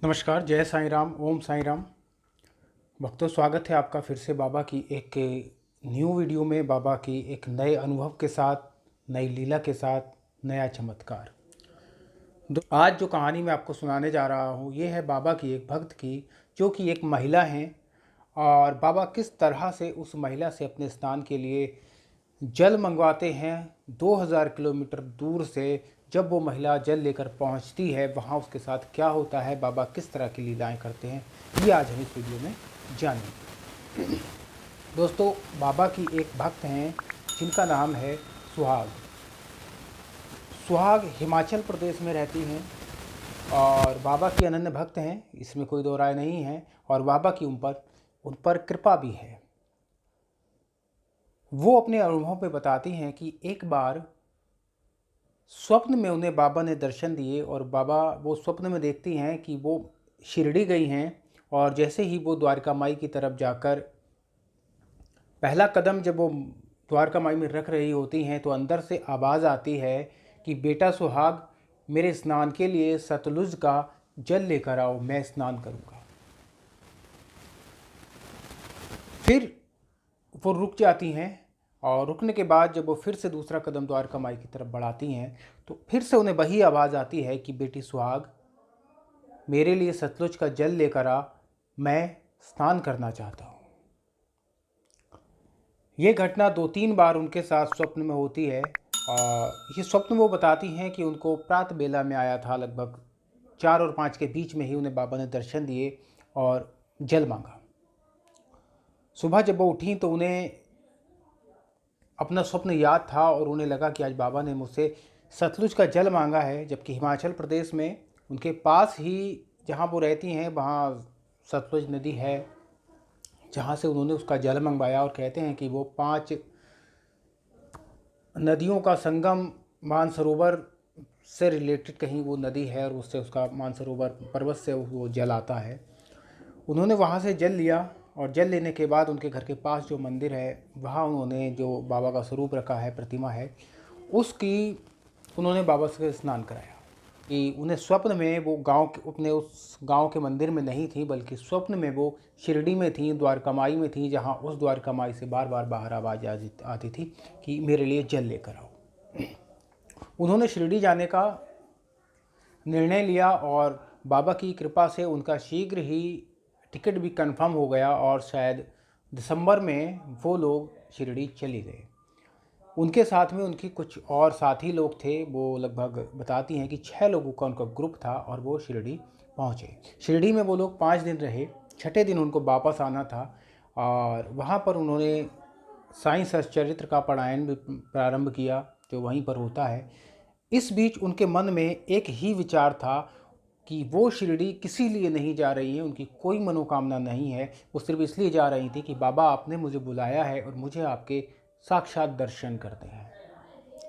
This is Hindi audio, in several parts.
नमस्कार, जय साईं राम, ओम साईं राम। भक्तों, स्वागत है आपका फिर से बाबा की एक न्यू वीडियो में, बाबा की एक नए अनुभव के साथ, नई लीला के साथ, नया चमत्कार। आज जो कहानी मैं आपको सुनाने जा रहा हूँ, ये है बाबा की एक भक्त की, जो कि एक महिला हैं। और बाबा किस तरह से उस महिला से अपने स्नान के लिए जल मंगवाते हैं। 2000 किलोमीटर दूर से जब वो महिला जल लेकर पहुंचती है, वहाँ उसके साथ क्या होता है, बाबा किस तरह की लीलाएं करते हैं, ये आज हम इस वीडियो में जानेंगे। दोस्तों, बाबा की एक भक्त हैं जिनका नाम है सुहाग। सुहाग हिमाचल प्रदेश में रहती हैं और बाबा की अनन्य भक्त हैं, इसमें कोई दो राय नहीं है। और बाबा की उन पर कृपा भी है। वो अपने अनुभव पे बताती हैं कि एक बार स्वप्न में उन्हें बाबा ने दर्शन दिए और बाबा वो स्वप्न में देखती हैं कि वो शिरडी गई हैं। और जैसे ही वो द्वारका माई की तरफ जाकर पहला कदम जब वो द्वारका माई में रख रही होती हैं, तो अंदर से आवाज़ आती है कि बेटा सुहाग, मेरे स्नान के लिए सतलुज का जल लेकर आओ, मैं स्नान करूँगा। फिर वो रुक जाती हैं और रुकने के बाद जब वो फिर से दूसरा कदम द्वारका माई की तरफ बढ़ाती हैं, तो फिर से उन्हें वही आवाज़ आती है कि बेटी सुहाग, मेरे लिए सतलुज का जल लेकर आ, मैं स्नान करना चाहता हूँ। ये घटना 2-3 बार उनके साथ स्वप्न में होती है। और ये स्वप्न वो बताती हैं कि उनको प्रातः बेला में आया था, लगभग 4 और 5 के बीच में ही उन्हें बाबा ने दर्शन दिए और जल मांगा। सुबह जब वो उठी तो उन्हें अपना स्वप्न याद था और उन्हें लगा कि आज बाबा ने मुझसे सतलुज का जल मांगा है, जबकि हिमाचल प्रदेश में उनके पास ही जहाँ वो रहती हैं वहाँ सतलुज नदी है, जहाँ से उन्होंने उसका जल मंगवाया। और कहते हैं कि वो 5 नदियों का संगम मानसरोवर से रिलेटेड कहीं वो नदी है और उससे उसका मानसरोवर पर्वत से वो जल आता है। उन्होंने वहाँ से जल लिया और जल लेने के बाद उनके घर के पास जो मंदिर है, वहाँ उन्होंने जो बाबा का स्वरूप रखा है, प्रतिमा है, उसकी उन्होंने बाबा से स्नान कराया। कि उन्हें स्वप्न में वो अपने उस गांव के मंदिर में नहीं थी, बल्कि स्वप्न में वो शिरडी में थी, द्वारका माई में थी, जहाँ उस द्वारका माई से बार बार बाहर आवाज़ आती थी कि मेरे लिए जल लेकर आओ। उन्होंने शिरडी जाने का निर्णय लिया और बाबा की कृपा से उनका शीघ्र ही टिकट भी कंफर्म हो गया और शायद दिसंबर में वो लोग शिरडी चले गए। उनके साथ में उनकी कुछ और साथी लोग थे। वो लगभग बताती हैं कि 6 लोगों का उनका ग्रुप था और वो शिरडी पहुँचे। शिरडी में वो लोग 5 दिन रहे। छठे दिन उनको वापस आना था और वहाँ पर उन्होंने साईं सच्चरित्र का पारायण भी प्रारंभ किया, जो वहीं पर होता है। इस बीच उनके मन में एक ही विचार था कि वो शिरडी किसी लिए नहीं जा रही है, उनकी कोई मनोकामना नहीं है। वो सिर्फ इसलिए जा रही थी कि बाबा आपने मुझे बुलाया है और मुझे आपके साक्षात दर्शन करते हैं।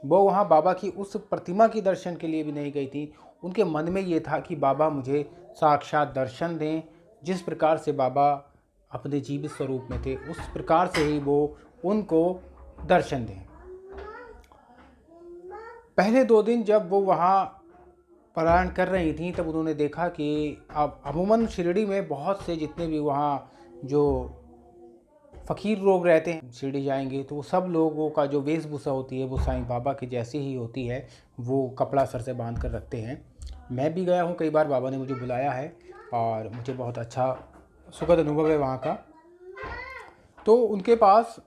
वो वहाँ बाबा की उस प्रतिमा की दर्शन के लिए भी नहीं गई थी। उनके मन में ये था कि बाबा मुझे साक्षात दर्शन दें। जिस प्रकार से बाबा अपने जीवित स्वरूप में थे, उस प्रकार से ही वो उनको दर्शन दें। पहले 2 दिन जब वो वहाँ पारायण कर रही थी, तब उन्होंने देखा कि अब अमूमन शिरडी में बहुत से जितने भी वहाँ जो फ़कीर लोग रहते हैं, शिरडी जाएंगे तो वो सब लोगों का जो वेशभूषा होती है वो साईं बाबा की जैसी ही होती है। वो कपड़ा सर से बांध कर रखते हैं। मैं भी गया हूँ कई बार, बाबा ने मुझे बुलाया है और मुझे बहुत अच्छा सुखद अनुभव है वहाँ का। तो उनके पास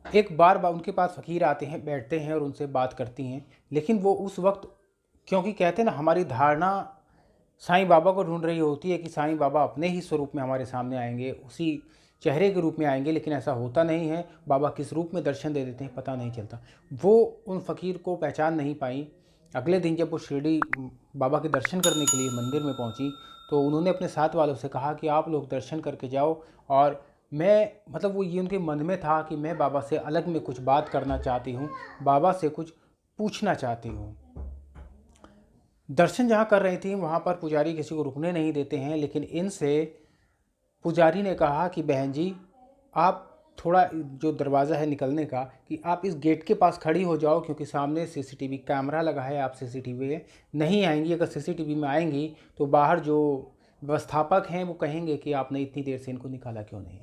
एक बार उनके पास फ़कीर आते हैं, बैठते हैं और उनसे बात करती हैं। लेकिन वो उस वक्त, क्योंकि कहते हैं ना, हमारी धारणा साईं बाबा को ढूंढ रही होती है कि साईं बाबा अपने ही स्वरूप में हमारे सामने आएंगे, उसी चेहरे के रूप में आएंगे, लेकिन ऐसा होता नहीं है। बाबा किस रूप में दर्शन दे देते हैं पता नहीं चलता। वो उन फ़कीर को पहचान नहीं पाई। अगले दिन जब वो शिरडी बाबा के दर्शन करने के लिए मंदिर में पहुंची, तो उन्होंने अपने साथ वालों से कहा कि आप लोग दर्शन करके जाओ और मैं, मतलब वो ये उनके मन में था कि मैं बाबा से अलग में कुछ बात करना चाहती हूँ, बाबा से कुछ पूछना चाहती हूँ। दर्शन जहाँ कर रही थी वहाँ पर पुजारी किसी को रुकने नहीं देते हैं, लेकिन इनसे पुजारी ने कहा कि बहन जी, आप थोड़ा जो दरवाज़ा है निकलने का, कि आप इस गेट के पास खड़ी हो जाओ, क्योंकि सामने सीसीटीवी कैमरा लगा है, आप सीसीटीवी में नहीं आएंगी। अगर सीसीटीवी में आएंगी तो बाहर जो व्यवस्थापक हैं वो कहेंगे कि आपने इतनी देर से इनको निकाला क्यों नहीं।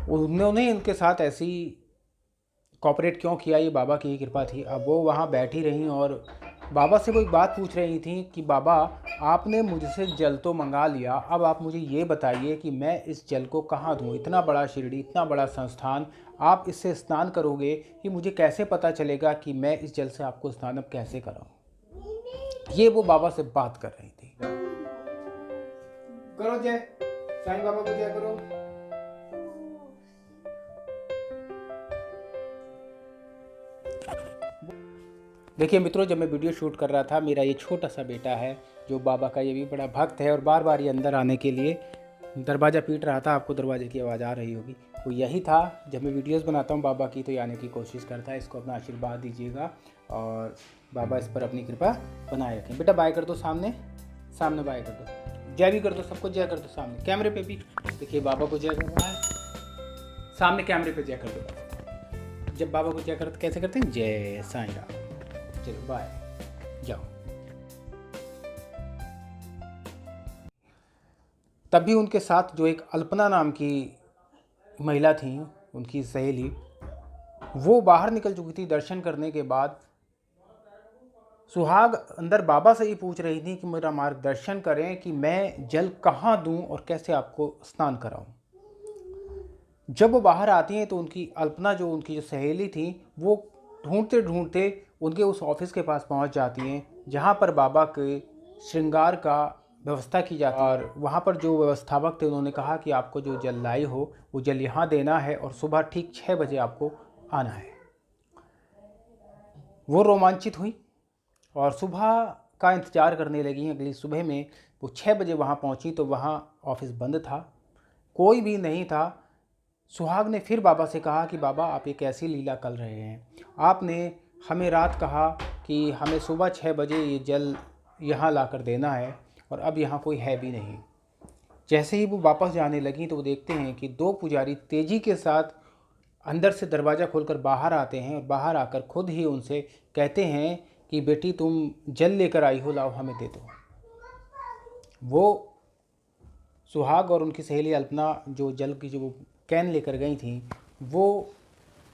उन्होंने इनके साथ ऐसी कॉपरेट क्यों किया, ये बाबा की ही कृपा थी। अब वो वहाँ बैठी रहीं और बाबा से वो एक बात पूछ रही थी कि बाबा, आपने मुझसे जल तो मंगा लिया, अब आप मुझे ये बताइए कि मैं इस जल को कहाँ दूँ। इतना बड़ा शिरडी, इतना बड़ा संस्थान, आप इससे स्नान करोगे, कि मुझे कैसे पता चलेगा कि मैं इस जल से आपको स्नान अब कैसे कराऊँ। ये वो बाबा से बात कर रही थी। करो जय, साईं बाबा को जय करो। देखिए मित्रों, जब मैं वीडियो शूट कर रहा था, मेरा ये छोटा सा बेटा है जो बाबा का ये भी बड़ा भक्त है और बार बार ये अंदर आने के लिए दरवाज़ा पीट रहा था। आपको दरवाजे की आवाज़ आ रही होगी, तो यही था। जब मैं वीडियोस बनाता हूँ बाबा की तो ये आने की कोशिश करता है। इसको अपना आशीर्वाद दीजिएगा और बाबा इस पर अपनी कृपा बनाए रखें। बेटा बाय कर दो, सामने सामने बाय कर दो, जय भी कर दो, सबको जय कर दो। सामने कैमरे पे भी देखिए बाबा को जय कर रहा है, सामने कैमरे पे जय कर दो। जब बाबा को जय करते कैसे करते हैं, जय साईं राम। चलो बाय, जाओ। तभी उनके साथ जो एक अल्पना नाम की महिला थी, उनकी सहेली, वो बाहर निकल चुकी थी दर्शन करने के बाद। सुहाग अंदर बाबा से ही पूछ रही थी कि मेरा मार्गदर्शन करें कि मैं जल कहाँ दूं और कैसे आपको स्नान कराऊं। जब वो बाहर आती हैं तो उनकी अल्पना, जो उनकी जो सहेली थी, वो ढूंढते ढूंढते उनके उस ऑफिस के पास पहुंच जाती हैं जहां पर बाबा के श्रृंगार का व्यवस्था की जाती है। और वहां पर जो व्यवस्थापक थे उन्होंने कहा कि आपको जो जल लाई हो वो जल यहाँ देना है और सुबह ठीक 6 बजे आपको आना है। वो रोमांचित हुई और सुबह का इंतज़ार करने लगी। अगली सुबह में वो 6 बजे वहाँ पहुँची तो वहाँ ऑफिस बंद था, कोई भी नहीं था। सुहाग ने फिर बाबा से कहा कि बाबा, आप एक ऐसी लीला कर रहे हैं, आपने हमें रात कहा कि हमें सुबह 6 बजे ये जल यहाँ ला कर देना है और अब यहाँ कोई है भी नहीं। जैसे ही वो वापस जाने लगी तो वो देखते हैं कि 2 पुजारी तेज़ी के साथ अंदर से दरवाज़ा खोलकर बाहर आते हैं और बाहर आकर खुद ही उनसे कहते हैं कि बेटी, तुम जल लेकर आई हो, लाओ हमें दे दो। वो सुहाग और उनकी सहेली अल्पना जो जल की जो कैन लेकर गई थी, वो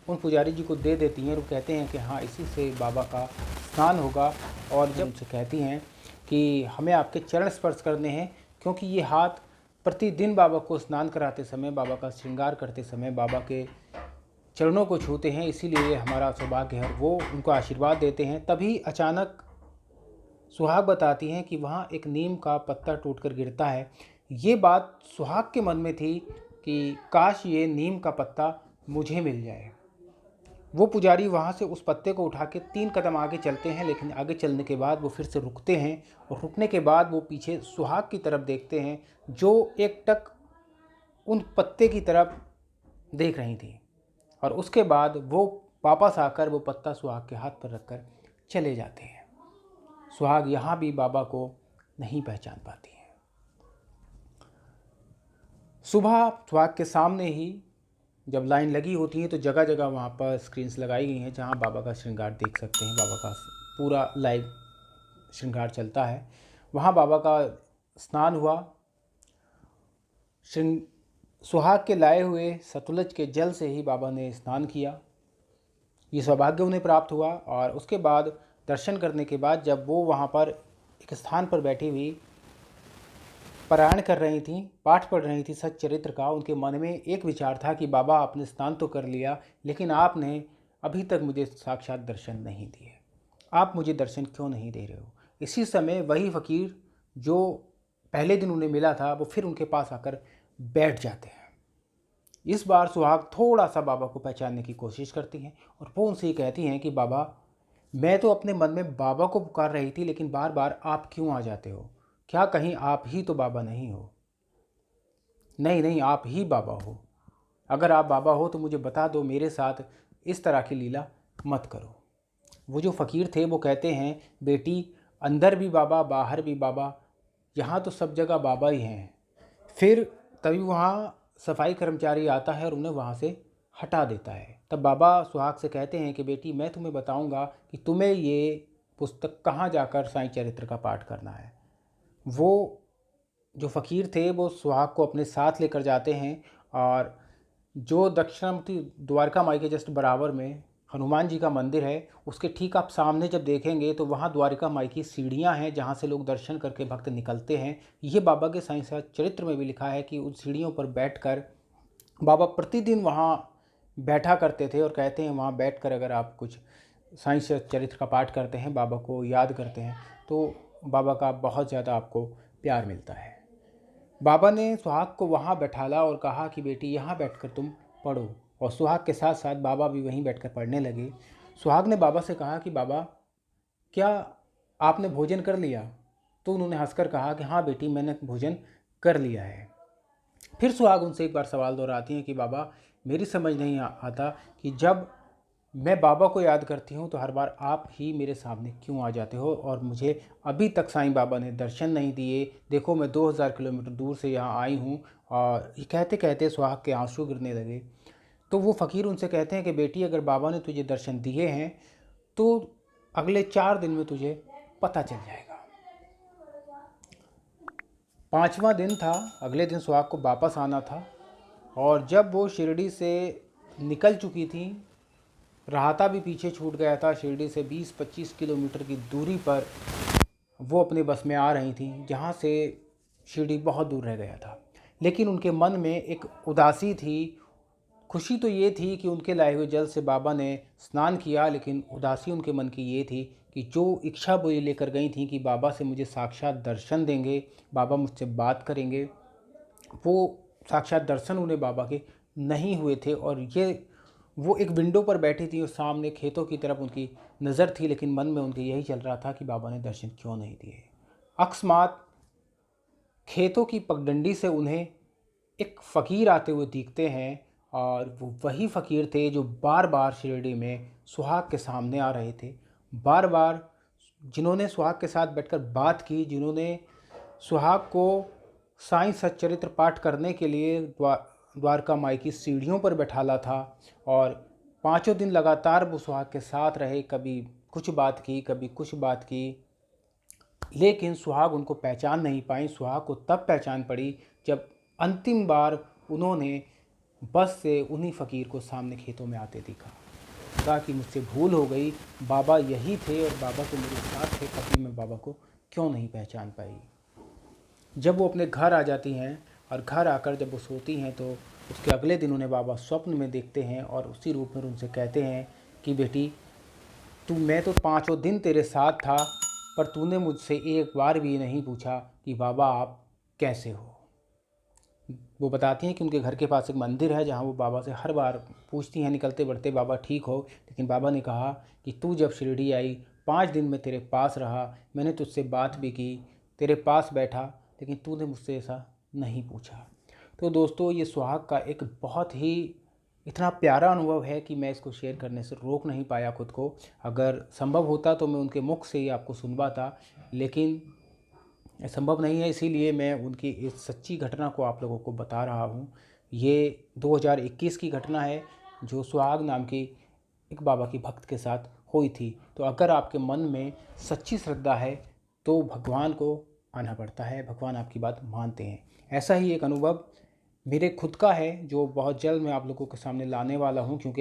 उन पुजारी जी को दे देती हैं और कहते हैं कि हाँ, इसी से बाबा का स्नान होगा। और जब उनसे कहती हैं कि हमें आपके चरण स्पर्श करने हैं, क्योंकि ये हाथ प्रतिदिन बाबा को स्नान कराते समय, बाबा का श्रृंगार करते समय बाबा के चरणों को छूते हैं, इसीलिए ये हमारा सौभाग्य है। वो उनको आशीर्वाद देते हैं। तभी अचानक सुहाग बताती हैं कि वहाँ एक नीम का पत्ता टूटकर गिरता है। ये बात सुहाग के मन में थी कि काश ये नीम का पत्ता मुझे मिल जाए। वो पुजारी वहाँ से उस पत्ते को उठा के 3 कदम आगे चलते हैं, लेकिन आगे चलने के बाद वो फिर से रुकते हैं और रुकने के बाद वो पीछे सुहाग की तरफ देखते हैं, जो एकटक उन पत्ते की तरफ देख रही थी। और उसके बाद वो वापस आकर वो पत्ता सुहाग के हाथ पर रखकर चले जाते हैं। सुहाग यहाँ भी बाबा को नहीं पहचान पाती है। सुबह सुहाग के सामने ही जब लाइन लगी होती है तो जगह जगह वहाँ पर स्क्रीन्स लगाई गई हैं जहाँ बाबा का श्रृंगार देख सकते हैं। बाबा का पूरा लाइव श्रृंगार चलता है। वहाँ बाबा का स्नान हुआ। सुहाग के लाए हुए सतलज के जल से ही बाबा ने स्नान किया। ये सौभाग्य उन्हें प्राप्त हुआ। और उसके बाद दर्शन करने के बाद जब वो वहाँ पर एक स्थान पर बैठी हुई पारायण कर रही थी, पाठ पढ़ रही थी सच्चरित्र का, उनके मन में एक विचार था कि बाबा, आपने स्नान तो कर लिया, लेकिन आपने अभी तक मुझे साक्षात दर्शन नहीं दिए। आप मुझे दर्शन क्यों नहीं दे रहे हो। इसी समय वही फ़कीर जो पहले दिन उन्हें मिला था वो फिर उनके पास आकर बैठ जाते हैं। इस बार सुहाग थोड़ा सा बाबा को पहचानने की कोशिश करती हैं और वो उनसे ये कहती हैं कि बाबा, मैं तो अपने मन में बाबा को पुकार रही थी, लेकिन बार बार आप क्यों आ जाते हो। क्या कहीं आप ही तो बाबा नहीं हो। नहीं नहीं, आप ही बाबा हो। अगर आप बाबा हो तो मुझे बता दो, मेरे साथ इस तरह की लीला मत करो। वो जो फ़कीर थे वो कहते हैं, बेटी, अंदर भी बाबा, बाहर भी बाबा, यहाँ तो सब जगह बाबा ही हैं। फिर तभी वहाँ सफाई कर्मचारी आता है और उन्हें वहाँ से हटा देता है। तब बाबा सुहाग से कहते हैं कि बेटी, मैं तुम्हें बताऊंगा कि तुम्हें ये पुस्तक कहाँ जाकर साईं चरित्र का पाठ करना है। वो जो फ़कीर थे वो सुहाग को अपने साथ लेकर जाते हैं और जो दक्षिणामूर्ति द्वारका माई के जस्ट बराबर में हनुमान जी का मंदिर है, उसके ठीक आप सामने जब देखेंगे तो वहाँ द्वारका माई की सीढ़ियाँ हैं जहाँ से लोग दर्शन करके भक्त निकलते हैं। ये बाबा के साईं चरित्र में भी लिखा है कि उन सीढ़ियों पर बैठकर बाबा प्रतिदिन वहाँ बैठा करते थे और कहते हैं वहाँ बैठकर अगर आप कुछ साईं चरित्र का पाठ करते हैं, बाबा को याद करते हैं, तो बाबा का बहुत ज़्यादा आपको प्यार मिलता है। बाबा ने सुहाग को वहाँ बैठाला और कहा कि बेटी, यहाँ बैठकर तुम पढ़ो। और सुहाग के साथ साथ बाबा भी वहीं बैठकर पढ़ने लगे। सुहाग ने बाबा से कहा कि बाबा, क्या आपने भोजन कर लिया? तो उन्होंने हंसकर कहा कि हाँ बेटी, मैंने भोजन कर लिया है। फिर सुहाग उनसे एक बार सवाल दोहराती हैं कि बाबा, मेरी समझ नहीं आता कि जब मैं बाबा को याद करती हूँ तो हर बार आप ही मेरे सामने क्यों आ जाते हो और मुझे अभी तक साईं बाबा ने दर्शन नहीं दिए। देखो, मैं 2000 किलोमीटर दूर से यहाँ आई हूँ। और ये कहते कहते सुहाग के आंसू गिरने लगे। तो वो फ़कीर उनसे कहते हैं कि बेटी, अगर बाबा ने तुझे दर्शन दिए हैं तो अगले 4 दिन में तुझे पता चल जाएगा। 5वां दिन था, अगले दिन सुहाग को वापस आना था। और जब वो शिरडी से निकल चुकी थी, राहता भी पीछे छूट गया था, शिरडी से 20-25 किलोमीटर की दूरी पर वो अपने बस में आ रही थी, जहाँ से शिरडी बहुत दूर रह गया था। लेकिन उनके मन में एक उदासी थी। खुशी तो ये थी कि उनके लाए हुए जल से बाबा ने स्नान किया, लेकिन उदासी उनके मन की ये थी कि जो इच्छा वो ये लेकर गई थी कि बाबा से मुझे साक्षात दर्शन देंगे, बाबा मुझसे बात करेंगे, वो साक्षात दर्शन उन्हें बाबा के नहीं हुए थे। और ये वो एक विंडो पर बैठी थी और सामने खेतों की तरफ उनकी नज़र थी, लेकिन मन में उनके यही चल रहा था कि बाबा ने दर्शन क्यों नहीं दिए। अकस्मात खेतों की पगडंडी से उन्हें एक फ़कीर आते हुए दिखते हैं और वो वही फ़कीर थे जो बार बार शिरडी में सुहाग के सामने आ रहे थे, बार बार जिन्होंने सुहाग के साथ बैठकर बात की, जिन्होंने सुहाग को साईं सच्चरित्र पाठ करने के लिए द्वारका माई की सीढ़ियों पर बैठाला था। और 5 दिन लगातार वो सुहाग के साथ रहे, कभी कुछ बात की, कभी कुछ बात की, लेकिन सुहाग उनको पहचान नहीं पाई। सुहाग को तब पहचान पड़ी जब अंतिम बार उन्होंने बस से उन्हीं फ़कीर को सामने खेतों में आते देखा। कहा कि मुझसे भूल हो गई, बाबा यही थे और बाबा तो मेरे साथ थे, कभी मैं बाबा को क्यों नहीं पहचान पाई। जब वो अपने घर आ जाती हैं और घर आकर जब वो सोती हैं तो उसके अगले दिन उन्हें बाबा स्वप्न में देखते हैं और उसी रूप में उनसे कहते हैं कि बेटी, मैं तो 5 दिन तेरे साथ था, पर तूने मुझसे एक बार भी नहीं पूछा कि बाबा आप कैसे हो। वो बताती हैं कि उनके घर के पास एक मंदिर है जहाँ वो बाबा से हर बार पूछती हैं निकलते बढ़ते, बाबा ठीक हो। लेकिन बाबा ने कहा कि तू जब शिरडी आई, 5 दिन में तेरे पास रहा, मैंने तुझसे बात भी की, तेरे पास बैठा, लेकिन तूने मुझसे ऐसा नहीं पूछा। तो दोस्तों, ये सुहाग का एक बहुत ही इतना प्यारा अनुभव है कि मैं इसको शेयर करने से रोक नहीं पाया खुद को। अगर संभव होता तो मैं उनके मुख से ही आपको सुनवाता, लेकिन संभव नहीं है, इसीलिए मैं उनकी इस सच्ची घटना को आप लोगों को बता रहा हूँ। ये 2021 की घटना है जो सुहाग नाम की एक बाबा की भक्त के साथ हुई थी। तो अगर आपके मन में सच्ची श्रद्धा है तो भगवान को आना पड़ता है, भगवान आपकी बात मानते हैं। ऐसा ही एक अनुभव मेरे खुद का है जो बहुत जल्द मैं आप लोगों के सामने लाने वाला हूँ, क्योंकि